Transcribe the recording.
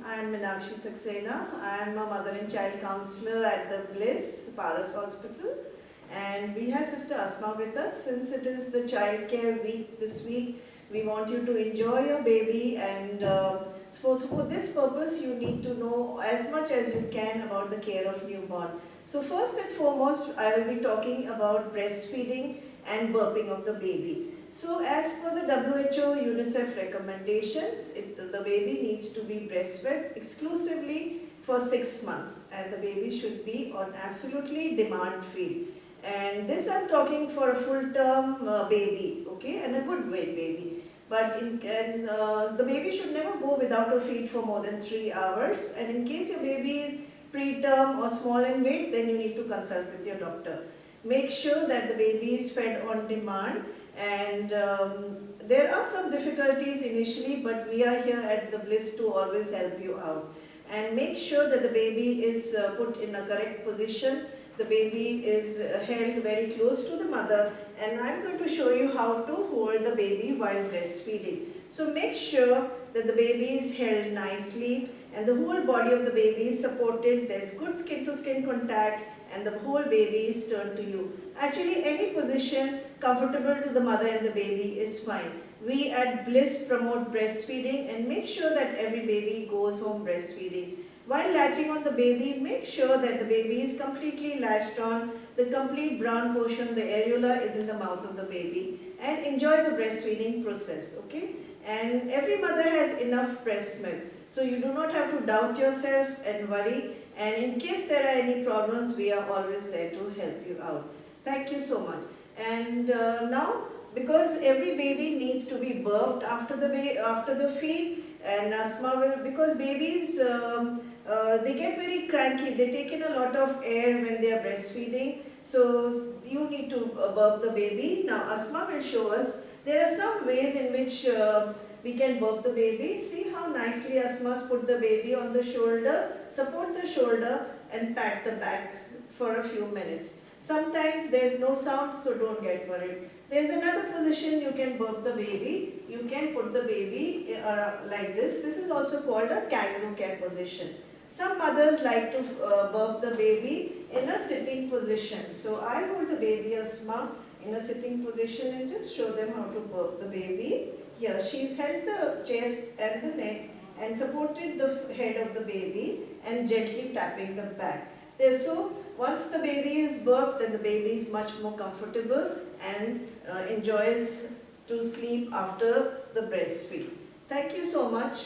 I am Meenakshi Saxena. I am a mother and child counselor at the Bliss Paras Hospital, and we have Sister Asma with us. Since it is the Child Care Week this week, we want you to enjoy your baby, and so for this purpose you need to know as much as you can about the care of newborn. So first and foremost, I will be talking about breastfeeding and burping of the baby. So as per the WHO UNICEF recommendations, the baby needs to be breastfed exclusively for 6 months, and the baby should be on absolutely demand feed. And this I'm talking for a full-term baby, okay, and a good weight baby. But the baby should never go without a feed for more than 3 hours. And in case your baby is preterm or small in weight, then you need to consult with your doctor. Make sure that the baby is fed on demand, and there are some difficulties initially, but we are here at the Bliss to always help you out. And make sure that the baby is put in a correct position. The baby is held very close to the mother, and I'm going to show you how to hold the baby while breastfeeding. So make sure that the baby is held nicely and the whole body of the baby is supported. There's good skin to skin contact, and the whole baby is turned to you. Actually, any position comfortable to the mother and the baby is fine. We at Bliss promote breastfeeding and make sure that every baby goes home breastfeeding. While latching on the baby, make sure that the baby is completely latched on. The complete brown portion, the areola, is in the mouth of the baby, and enjoy the breastfeeding process, okay? And every mother has enough breast milk, so you do not have to doubt yourself and worry. And in case there are any problems, we are always there to help you out. Thank you so much. And now, because every baby needs to be burped after the feed, and Asma will, because babies they get very cranky. They take in a lot of air when they are breastfeeding. So you need to burp the baby. Now Asma will show us. There are some ways in which we can burp the baby. See how nicely Asma's put the baby on the shoulder, support the shoulder and pat the back for a few minutes. Sometimes there's no sound, so don't get worried. There's another position you can burp the baby. You can put the baby like this. This is also called a kangaroo care position. Some mothers like to burp the baby in a sitting position. So I hold the baby Asma in a sitting position and just show them how to burp the baby. Here, she's held the chest and the neck and supported the head of the baby and gently tapping the back. So once the baby is burped, then the baby is much more comfortable and enjoys to sleep after the breastfeed. Thank you so much.